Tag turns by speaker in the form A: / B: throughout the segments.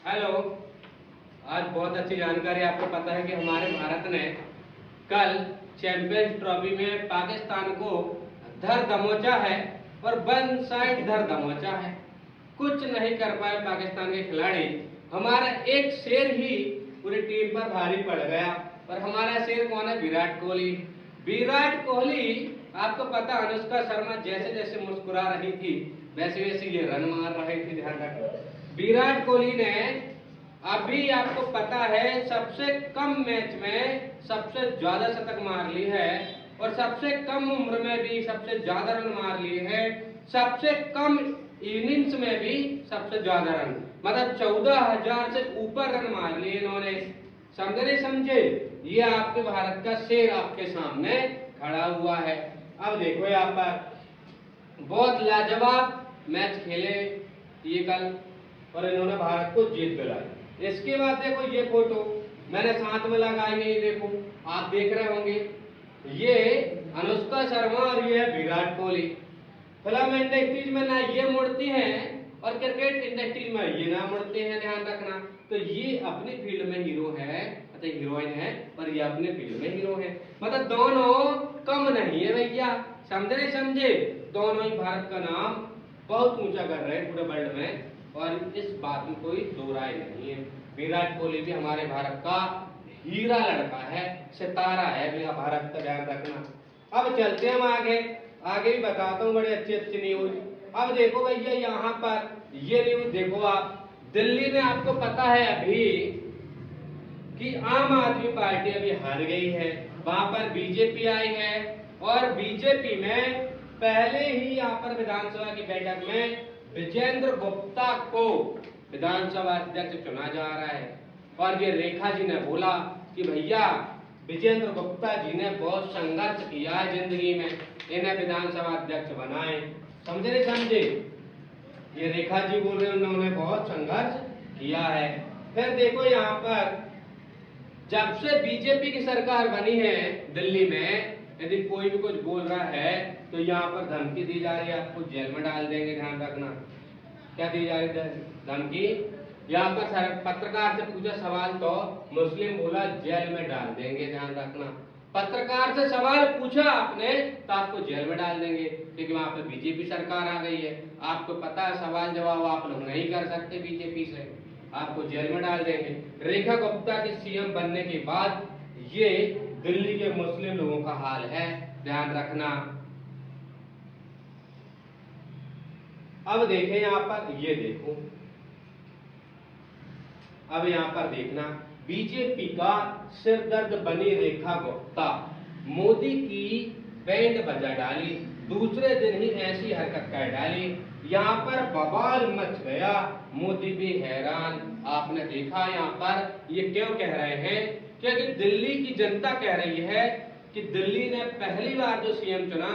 A: Hello. आज बहुत अच्छी जानकारी। आपको पता है कि हमारे भारत ने कल चैंपियंस ट्रॉफी में पाकिस्तान को धर दबोचा है और वन साइड धर दबोचा है। कुछ नहीं कर पाए पाकिस्तान के खिलाड़ी। हमारा एक शेर ही पूरी टीम पर भारी पड़ गया। और हमारा शेर कौन है? विराट कोहली। विराट कोहली, आपको पता, अनुष्का शर्मा जैसे जैसे मुस्कुरा रही थी वैसे वैसे ये रन मार रहे थे। ध्यान रखो, विराट कोहली ने अभी, आपको पता है, सबसे कम मैच में सबसे ज्यादा शतक मार ली है और सबसे कम उम्र में भी सबसे ज्यादा रन मार लिए है। सबसे कम इनिंग्स में भी सबसे ज्यादा रन, मतलब 14,000 से ऊपर रन मार लिए इन्होंने। समझे नहीं समझे? ये आपके भारत का शेर आपके सामने खड़ा हुआ है। अब देखो, यहाँ पर बहुत लाजवाब मैच खेले ये कल और इन्होंने भारत को जीत दिलाई। इसके बाद देखो ये फोटो मैंने साथ में लगाई है, ये देखो, आप देख रहे होंगे, ये अनुष्का शर्मा और ये है विराट कोहली। फिल्म इंडस्ट्रीज में ना ये मुड़ती हैं और क्रिकेट इंडस्ट्रीज में ये ना मुड़ते हैं, ध्यान रखना। तो ये अपनी फील्ड में हीरो है, मतलब हीरोइन है, और ये अपने फील्ड में हीरो है। मतलब दोनों कम नहीं है भैया। समझे नहीं समझे? दोनों ही भारत का नाम बहुत ऊंचा कर रहे हैं पूरे वर्ल्ड में, और इस बात में कोई दो राय नहीं है। विराट कोहली भी हमारे भारत का हीरा लड़का है, सितारा है भैया भारत का, ध्यान रखना। अब चलते हैं हम आगे भी बताता हूँ बड़े अच्छे अच्छे न्यूज। अब देखो भैया, यहाँ पर ये न्यूज देखो आप, दिल्ली में आपको पता है अभी कि आम आदमी पार्टी अभी हार गई है, वहां पर बीजेपी आई है और बीजेपी में पहले ही यहाँ पर विधानसभा की बैठक में विजेंद्र गुप्ता को विधानसभा अध्यक्ष चुना जा रहा है। और ये रेखा जी ने बोला कि भैया विजेंद्र गुप्ता जी ने बहुत संघर्ष किया है जिंदगी में, इन्हें विधानसभा अध्यक्ष बनाए। समझे नहीं समझे? ये रेखा जी बोल रहे हैं उन्होंने बहुत संघर्ष किया है। फिर देखो यहाँ पर, जब से बीजेपी की सरकार बनी है दिल्ली में, यदि कोई भी कुछ बोल रहा है तो यहाँ पर धमकी दी जा रही है, आपको जेल में डाल देंगे। ध्यान रखना, क्या दी जा रही है धमकी? यहाँ पर पत्रकार से पूछा सवाल तो मुस्लिम बोला जेल में डाल देंगे। ध्यान रखना, पत्रकार से सवाल पूछा आपने तो आपको जेल में डाल देंगे, क्योंकि वहां पे बीजेपी सरकार आ गई है। आपको पता है सवाल जवाब आप लोग नहीं कर सकते बीजेपी से, आपको जेल में डाल देंगे। रेखा गुप्ता के सीएम बनने के बाद ये दिल्ली के मुस्लिम लोगों का हाल है, ध्यान रखना। अब देखें यहाँ पर, ये देखो, अब यहाँ पर देखना, बीजेपी का सिरदर्द बनी रेखा गुप्ता, मोदी की बैंड बजा डाली, दूसरे दिन ही ऐसी हरकत कर डाली, यहाँ पर बवाल मच गया, मोदी भी हैरान। आपने देखा यहाँ पर ये क्यों कह रहे हैं? क्योंकि दिल्ली की जनता कह रही है कि दिल्ली ने पहली बार जो सीएम चुना,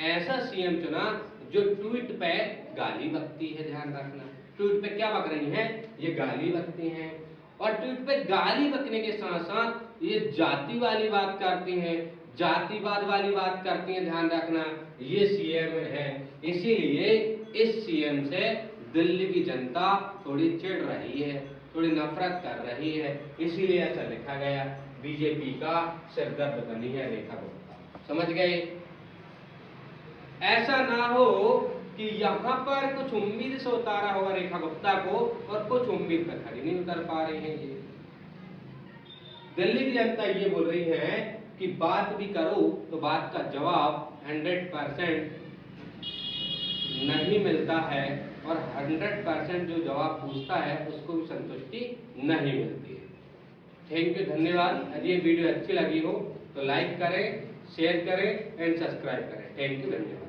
A: ऐसा सीएम चुना जो ट्वीट पे गाली बकती है। ध्यान रखना, ट्वीट पे क्या बक रही हैं? ये गाली बकती हैं, और ट्वीट पे गाली बकने के साथ साथ ये जाति वाली बात करती हैं, जातिवाद वाली बात करती हैं। ध्यान रखना, ये सीएम है, इसीलिए इस सीएम से दिल्ली की जनता थोड़ी चिढ़ रही है, थोड़ी नफरत कर रही है, इसीलिए ऐसा लिखा गया। बीजेपी का सिरदर्द बनी है रेखा गुप्ता। समझ गए? ऐसा ना हो कि यहाँ पर कुछ उम्मीद से उतारा होगा रेखा गुप्ता को और कुछ उम्मीद पे खड़ी नहीं उतर पा रही है। ये दिल्ली की जनता ये बोल रही है कि बात भी करो तो बात का जवाब 100% नहीं मिलता है, और 100% जो जवाब पूछता है उसको भी संतुष्टि नहीं मिलती है। थैंक यू, धन्यवाद। यदि ये वीडियो अच्छी लगी हो तो लाइक करें, शेयर करें एंड सब्सक्राइब करें। थैंक यू, धन्यवाद।